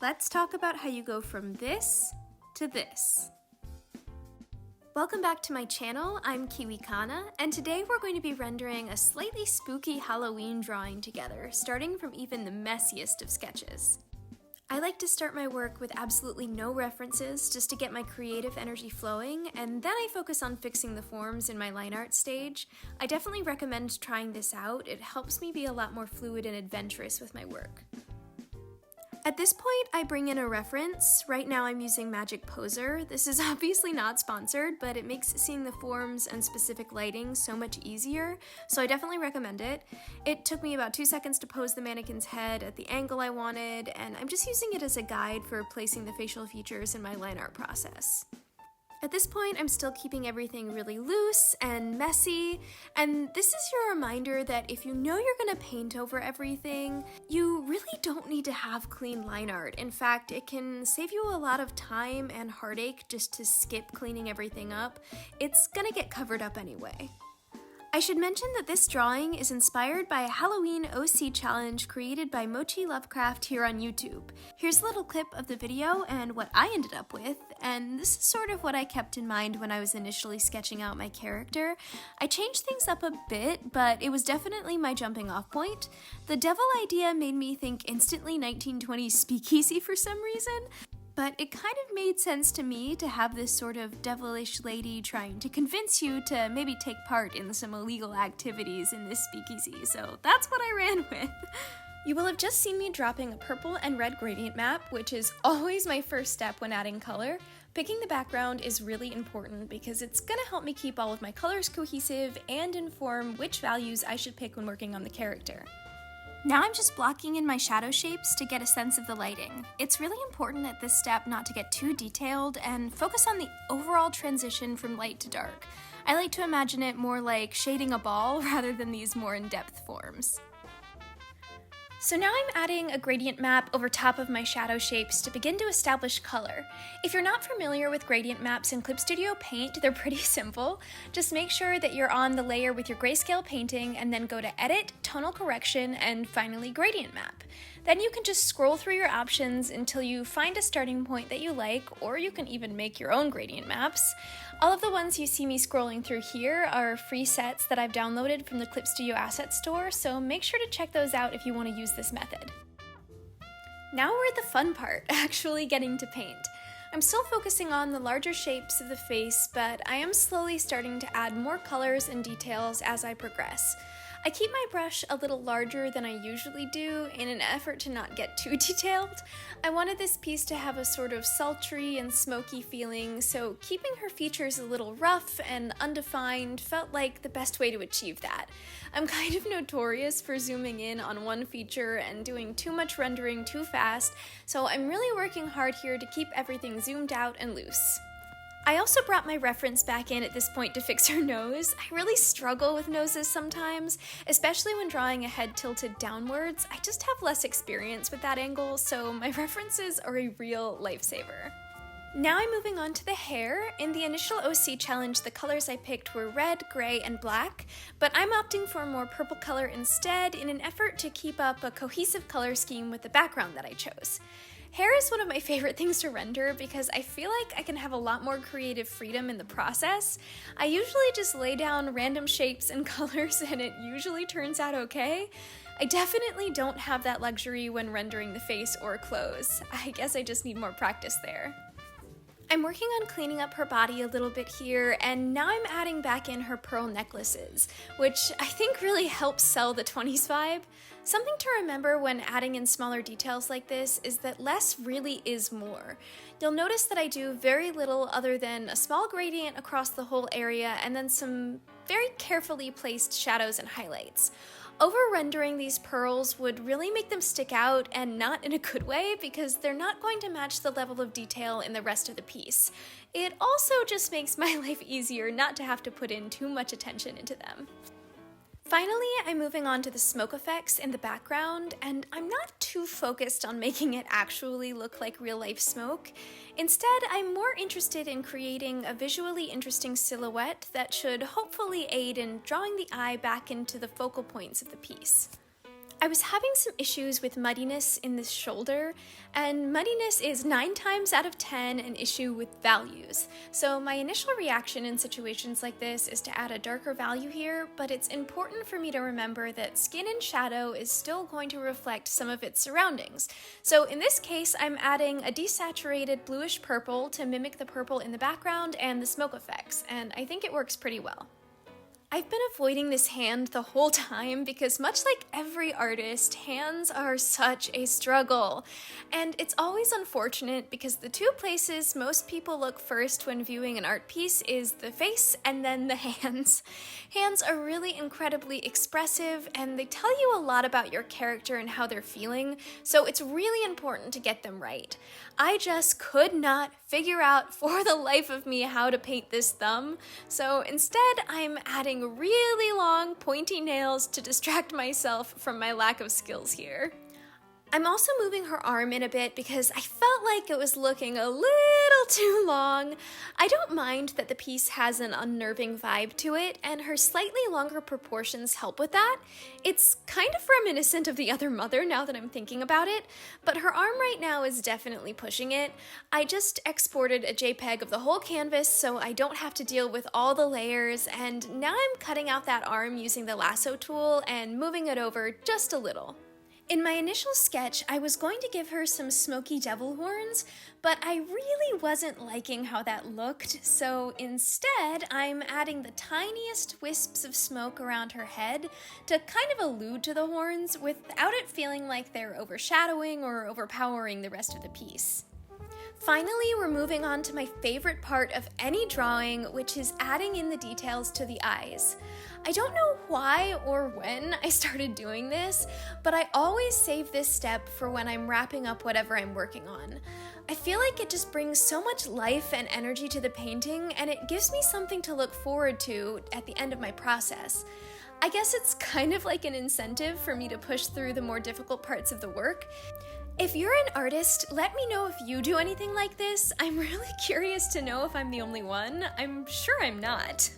let's talk about how you go from this to this. Welcome back to my channel, I'm KiwiKana, and today we're going to be rendering a slightly spooky Halloween drawing together, starting from even the messiest of sketches. I like to start my work with absolutely no references just to get my creative energy flowing, and then I focus on fixing the forms in my line art stage. I definitely recommend trying this out. It helps me be a lot more fluid and adventurous with my work. At this point, I bring in a reference. Right now I'm using Magic Poser. This is obviously not sponsored, but it makes seeing the forms and specific lighting so much easier, so I definitely recommend it. It took me about 2 seconds to pose the mannequin's head at the angle I wanted, and I'm just using it as a guide for placing the facial features in my line art process. At this point, I'm still keeping everything really loose and messy, and this is your reminder that if you know you're gonna paint over everything, you really don't need to have clean line art. In fact, it can save you a lot of time and heartache just to skip cleaning everything up. It's gonna get covered up anyway. I should mention that this drawing is inspired by a Halloween OC challenge created by Mochi Lovecraft here on YouTube. Here's a little clip of the video and what I ended up with, and this is sort of what I kept in mind when I was initially sketching out my character. I changed things up a bit, but it was definitely my jumping off point. The devil idea made me think instantly 1920s speakeasy for some reason, but it kind of made sense to me to have this sort of devilish lady trying to convince you to maybe take part in some illegal activities in this speakeasy, so that's what I ran with. You will have just seen me dropping a purple and red gradient map, which is always my first step when adding color. Picking the background is really important because it's gonna help me keep all of my colors cohesive and inform which values I should pick when working on the character. Now I'm just blocking in my shadow shapes to get a sense of the lighting. It's really important at this step not to get too detailed and focus on the overall transition from light to dark. I like to imagine it more like shading a ball rather than these more in-depth forms. So now I'm adding a gradient map over top of my shadow shapes to begin to establish color. If you're not familiar with gradient maps in Clip Studio Paint, they're pretty simple. Just make sure that you're on the layer with your grayscale painting and then go to Edit, Tonal Correction, and finally Gradient Map. Then you can just scroll through your options until you find a starting point that you like, or you can even make your own gradient maps. All of the ones you see me scrolling through here are free sets that I've downloaded from the Clip Studio Asset Store, so make sure to check those out if you want to use this method. Now we're at the fun part, actually getting to paint. I'm still focusing on the larger shapes of the face, but I am slowly starting to add more colors and details as I progress. I keep my brush a little larger than I usually do in an effort to not get too detailed. I wanted this piece to have a sort of sultry and smoky feeling, so keeping her features a little rough and undefined felt like the best way to achieve that. I'm kind of notorious for zooming in on one feature and doing too much rendering too fast, so I'm really working hard here to keep everything zoomed out and loose. I also brought my reference back in at this point to fix her nose. I really struggle with noses sometimes, especially when drawing a head tilted downwards. I just have less experience with that angle, so my references are a real lifesaver. Now I'm moving on to the hair. In the initial OC challenge, the colors I picked were red, gray, and black, but I'm opting for a more purple color instead in an effort to keep up a cohesive color scheme with the background that I chose. Hair is one of my favorite things to render because I feel like I can have a lot more creative freedom in the process. I usually just lay down random shapes and colors and it usually turns out okay. I definitely don't have that luxury when rendering the face or clothes. I guess I just need more practice there. I'm working on cleaning up her body a little bit here, and now I'm adding back in her pearl necklaces, which I think really helps sell the 20s vibe. Something to remember when adding in smaller details like this is that less really is more. You'll notice that I do very little other than a small gradient across the whole area and then some very carefully placed shadows and highlights. Over-rendering these pearls would really make them stick out, and not in a good way because they're not going to match the level of detail in the rest of the piece. It also just makes my life easier not to have to put in too much attention into them. Finally, I'm moving on to the smoke effects in the background, and I'm not too focused on making it actually look like real-life smoke. Instead, I'm more interested in creating a visually interesting silhouette that should hopefully aid in drawing the eye back into the focal points of the piece. I was having some issues with muddiness in this shoulder, and muddiness is 9 times out of 10 an issue with values. So my initial reaction in situations like this is to add a darker value here, but it's important for me to remember that skin and shadow is still going to reflect some of its surroundings. So in this case, I'm adding a desaturated bluish purple to mimic the purple in the background and the smoke effects, and I think it works pretty well. I've been avoiding this hand the whole time because much like every artist, hands are such a struggle. And it's always unfortunate because the two places most people look first when viewing an art piece is the face and then the hands. Hands are really incredibly expressive and they tell you a lot about your character and how they're feeling, so it's really important to get them right. I just could not figure out for the life of me how to paint this thumb, so instead I'm adding really long pointy nails to distract myself from my lack of skills here. I'm also moving her arm in a bit because I felt like it was looking a little too long. I don't mind that the piece has an unnerving vibe to it, and her slightly longer proportions help with that. It's kind of reminiscent of the other mother now that I'm thinking about it, but her arm right now is definitely pushing it. I just exported a JPEG of the whole canvas so I don't have to deal with all the layers, and now I'm cutting out that arm using the lasso tool and moving it over just a little. In my initial sketch, I was going to give her some smoky devil horns, but I really wasn't liking how that looked, so instead I'm adding the tiniest wisps of smoke around her head to kind of allude to the horns without it feeling like they're overshadowing or overpowering the rest of the piece. Finally, we're moving on to my favorite part of any drawing, which is adding in the details to the eyes. I don't know why or when I started doing this, but I always save this step for when I'm wrapping up whatever I'm working on. I feel like it just brings so much life and energy to the painting, and it gives me something to look forward to at the end of my process. I guess it's kind of like an incentive for me to push through the more difficult parts of the work. If you're an artist, let me know if you do anything like this. I'm really curious to know if I'm the only one. I'm sure I'm not.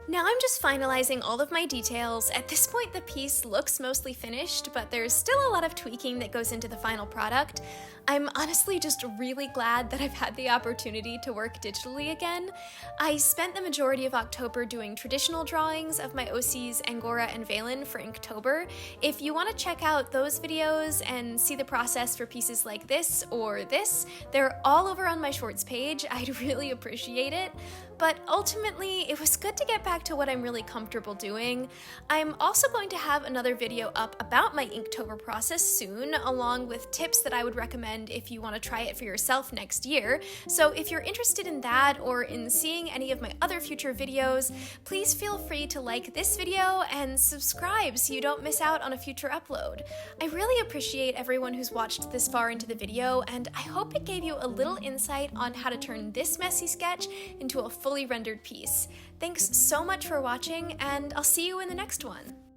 Now I'm just finalizing all of my details. At this point, the piece looks mostly finished, but there's still a lot of tweaking that goes into the final product. I'm honestly just really glad that I've had the opportunity to work digitally again. I spent the majority of October doing traditional drawings of my OCs Angora and Valen for Inktober. If you want to check out those videos and see the process for pieces like this or this, they're all over on my shorts page. I'd really appreciate it. But ultimately, it was good to get back to what I'm really comfortable doing. I'm also going to have another video up about my Inktober process soon, along with tips that I would recommend if you want to try it for yourself next year. So if you're interested in that or in seeing any of my other future videos, please feel free to like this video and subscribe so you don't miss out on a future upload. I really appreciate everyone who's watched this far into the video, and I hope it gave you a little insight on how to turn this messy sketch into a fully rendered piece. Thanks so much for watching, and I'll see you in the next one.